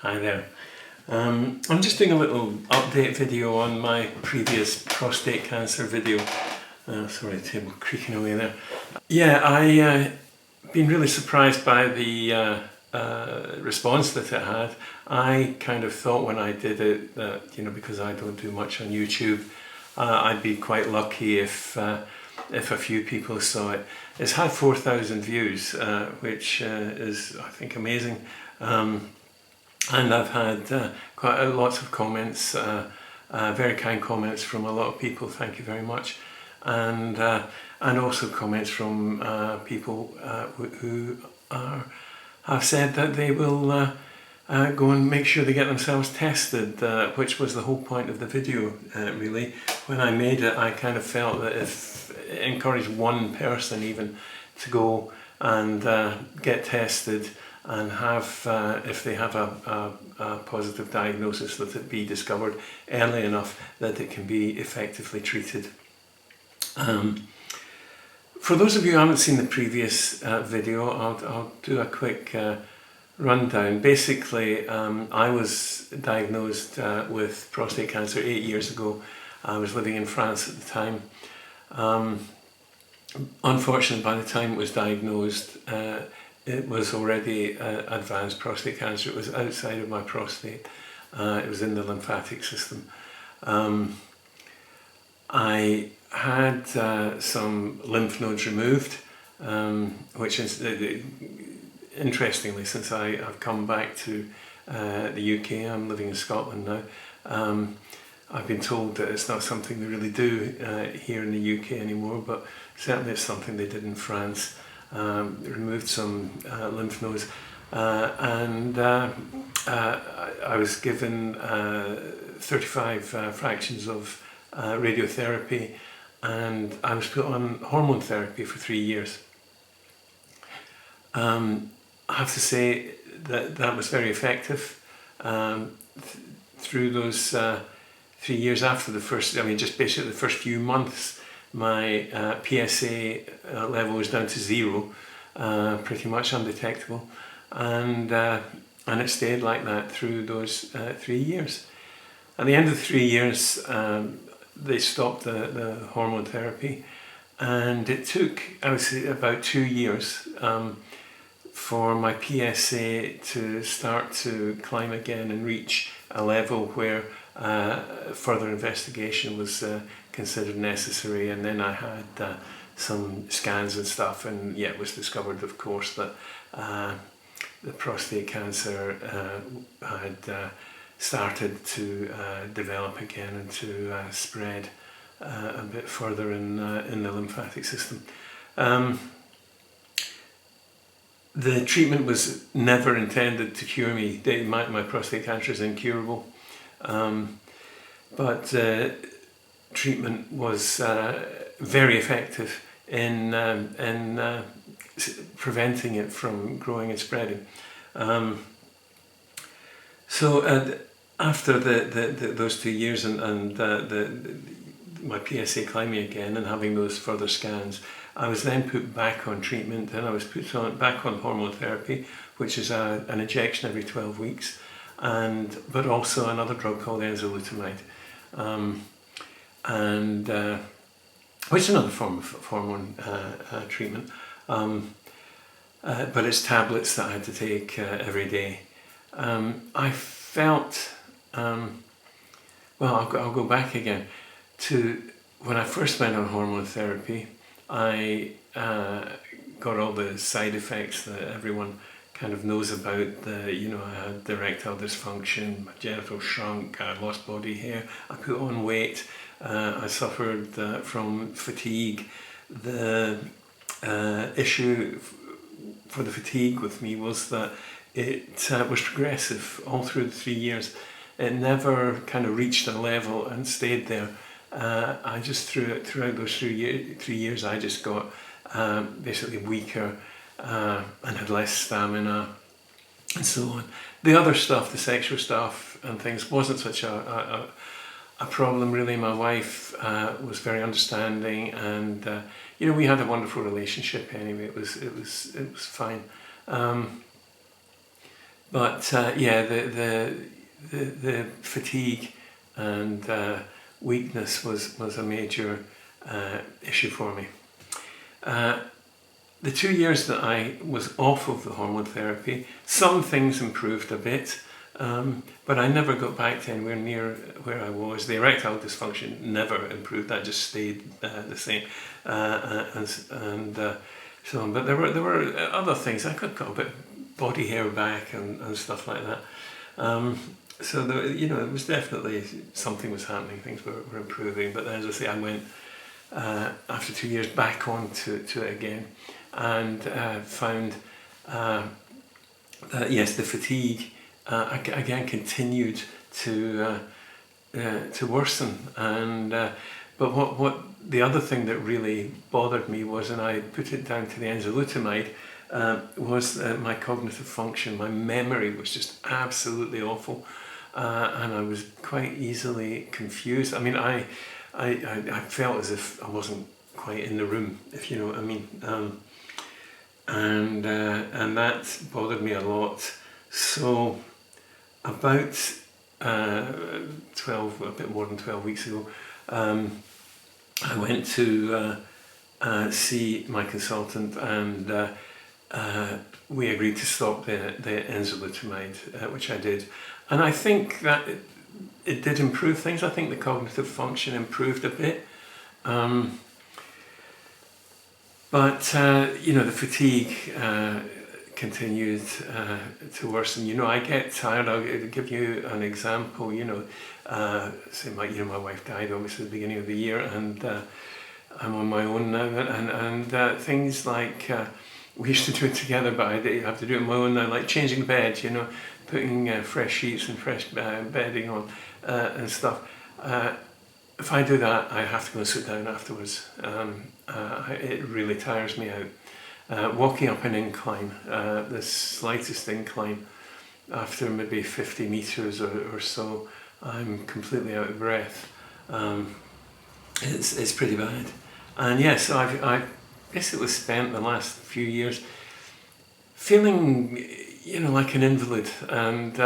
Hi there. I'm just doing a little update video on my previous prostate cancer video. Sorry, the table creaking away there. Yeah, I been really surprised by the response that it had. I kind of thought when I did it that, because I don't do much on YouTube, I'd be quite lucky if a few people saw it. It's had 4,000 views, which is, I think, amazing. And I've had quite lots of comments, very kind comments from a lot of people. Thank you very much, and also comments from people who have said that they will go and make sure they get themselves tested, which was the whole point of the video. Really, when I made it, I kind of felt that if it encouraged one person even to go and get tested and have, if they have a positive diagnosis, that it be discovered early enough that it can be effectively treated. For those of you who haven't seen the previous video, I'll do a quick rundown. Basically, I was diagnosed with prostate cancer 8 years ago. I was living in France at the time. Unfortunately, by the time it was diagnosed, it was already advanced prostate cancer. It was outside of my prostate. It was in the lymphatic system. I had some lymph nodes removed, which is, interestingly, since I've come back to the UK, I'm living in Scotland now, I've been told that it's not something they really do here in the UK anymore, but certainly it's something they did in France. Removed some lymph nodes, and I was given 35 fractions of radiotherapy, and I was put on hormone therapy for 3 years. I have to say that was very effective. Through those 3 years after the first, just basically the first few months, my PSA level was down to 0, pretty much undetectable, and it stayed like that through those 3 years. At the end of the 3 years, they stopped the hormone therapy, and it took, I would say, about 2 years for my PSA to start to climb again and reach a level where further investigation was considered necessary. And then I had some scans and stuff, and it was discovered, of course, that the prostate cancer had started to develop again and to spread a bit further in the lymphatic system. The treatment was never intended to cure me. My prostate cancer is incurable, but treatment was very effective in preventing it from growing and spreading. So after those 2 years and my PSA climbing again and having those further scans, I was then put back on treatment, and I was put back on hormone therapy, which is an injection every 12 weeks, but also another drug called enzalutamide, which is another form of hormone treatment, but it's tablets that I had to take every day. I felt, I'll go back again to when I first went on hormone therapy. I got all the side effects that everyone kind of knows about. I had erectile dysfunction, my genitals shrunk, I lost body hair, I put on weight, I suffered from fatigue. The issue for the fatigue with me was that it was progressive all through the 3 years. It never kind of reached a level and stayed there. I just throughout those 3 years, I just got basically weaker and had less stamina and so on. The other stuff, the sexual stuff and things, wasn't such a problem really. My wife was very understanding, and we had a wonderful relationship anyway. It was fine. But yeah, the fatigue and weakness was a major issue for me. The 2 years that I was off of the hormone therapy, some things improved a bit, but I never got back to anywhere near where I was. The erectile dysfunction never improved; that just stayed the same, and so on. But there were other things. I got a bit body hair back and stuff like that. So it was definitely something was happening. Things were improving. But as I say, I went after 2 years back on to it again, and found that yes, the fatigue again continued to worsen. And but what the other thing that really bothered me was, and I put it down to the enzalutamide, was my cognitive function. My memory was just absolutely awful, and I was quite easily confused. I mean, I felt as if I wasn't quite in the room, if you know what I mean, and that bothered me a lot. So about 12, a bit more than 12 weeks ago, I went to see my consultant, and we agreed to stop the enzalutamide, which I did. And I think that it did improve things. I think the cognitive function improved a bit. But the fatigue continued to worsen. I get tired. I'll give you an example. Say my wife died obviously at the beginning of the year, and I'm on my own now, and things like we used to do it together, but I have to do it on my own now, like changing bed, putting fresh sheets and fresh bedding on and stuff. If I do that, I have to go and sit down afterwards. It really tires me out. Walking up an incline, the slightest incline, after maybe 50 metres or so, I'm completely out of breath. It's pretty bad. And yes, I basically spent the last few years feeling, like an invalid, and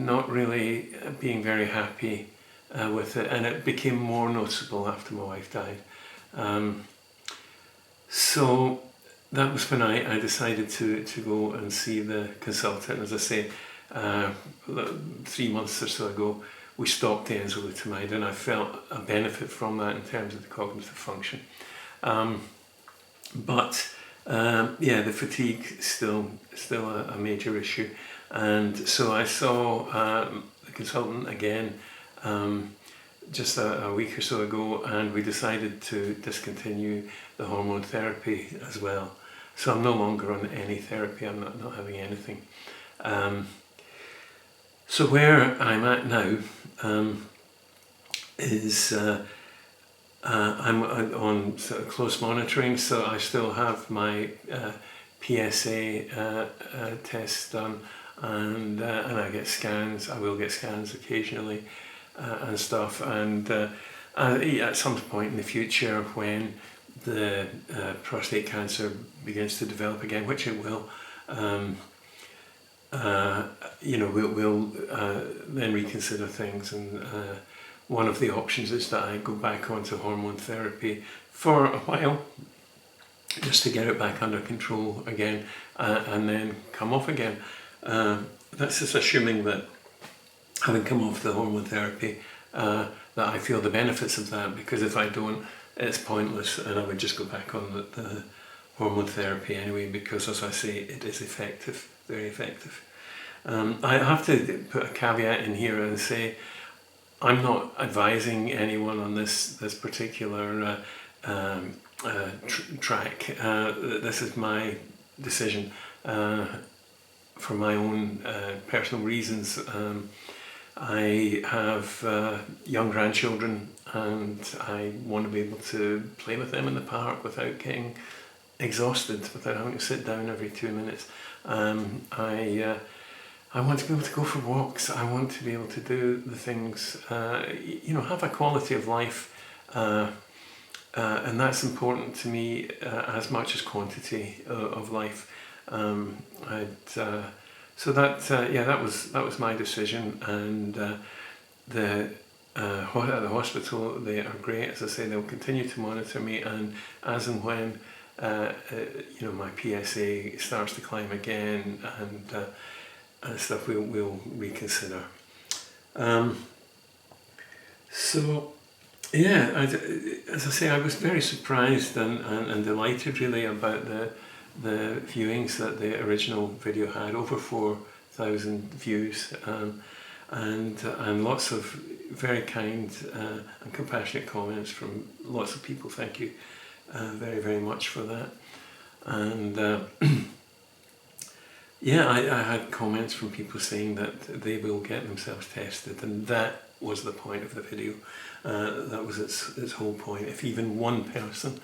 not really being very happy with it. And it became more noticeable after my wife died. So that was when I decided to go and see the consultant. As I say, 3 months or so ago, we stopped the enzalutamide, and I felt a benefit from that in terms of the cognitive function. But the fatigue still a major issue, and so I saw the consultant again just a week or so ago, and we decided to discontinue the hormone therapy as well. So I'm no longer on any therapy. I'm not having anything. So where I'm at now is I'm on sort of close monitoring. So I still have my PSA tests done, and I get scans. I will get scans occasionally and stuff. And at some point in the future, when the prostate cancer begins to develop again, which it will, we'll then reconsider things. And one of the options is that I go back onto hormone therapy for a while, just to get it back under control again, and then come off again. That's just assuming that, having come off the hormone therapy, that I feel the benefits of that, because if I don't, it's pointless, and I would just go back on the hormone therapy anyway, because, as I say, it is effective, very effective. I have to put a caveat in here and say I'm not advising anyone on this particular track. This is my decision for my own personal reasons. I have young grandchildren, and I want to be able to play with them in the park without getting exhausted, without having to sit down every 2 minutes. I want to be able to go for walks. I want to be able to do the things, have a quality of life, and that's important to me as much as quantity of life. I'd So that that was my decision, and at the hospital they are great. As I say, they'll continue to monitor me, and as and when my PSA starts to climb again and stuff, we'll reconsider. So yeah, as I say, I was very surprised and delighted really about the viewings that the original video had. Over 4,000 views, and lots of very kind and compassionate comments from lots of people. Thank you very, very much for that. And yeah, I had comments from people saying that they will get themselves tested, and that was the point of the video. That was its whole point. If even one person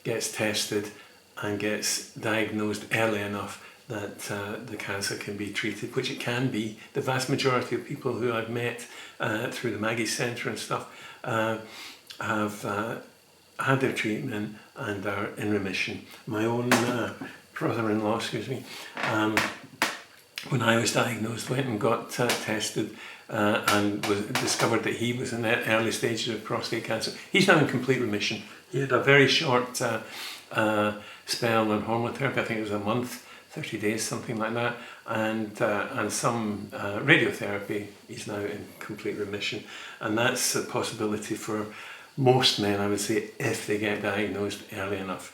gets tested and gets diagnosed early enough that the cancer can be treated, which it can be. The vast majority of people who I've met through the Maggie Centre and stuff have had their treatment and are in remission. My own brother-in-law, when I was diagnosed, went and got tested and discovered that he was in the early stages of prostate cancer. He's now in complete remission. He had a very short spell on hormone therapy. I think it was a month, 30 days, something like that, and some radiotherapy. He's now in complete remission, and that's a possibility for most men, I would say, if they get diagnosed early enough.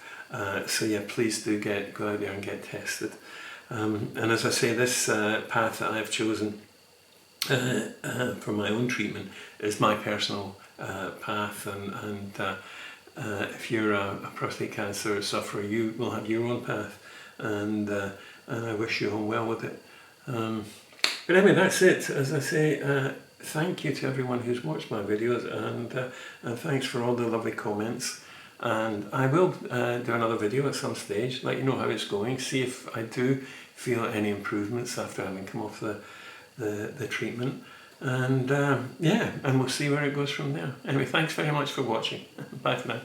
So yeah, please do go out there and get tested. And as I say, this path that I've chosen for my own treatment is my personal path, and if you're a prostate cancer sufferer, you will have your own path, and I wish you all well with it. But anyway, that's it. As I say, thank you to everyone who's watched my videos, and thanks for all the lovely comments. And I will do another video at some stage, let you know how it's going, see if I do feel any improvements after having come off the treatment. And yeah, and we'll see where it goes from there. Anyway, thanks very much for watching. Bye for now.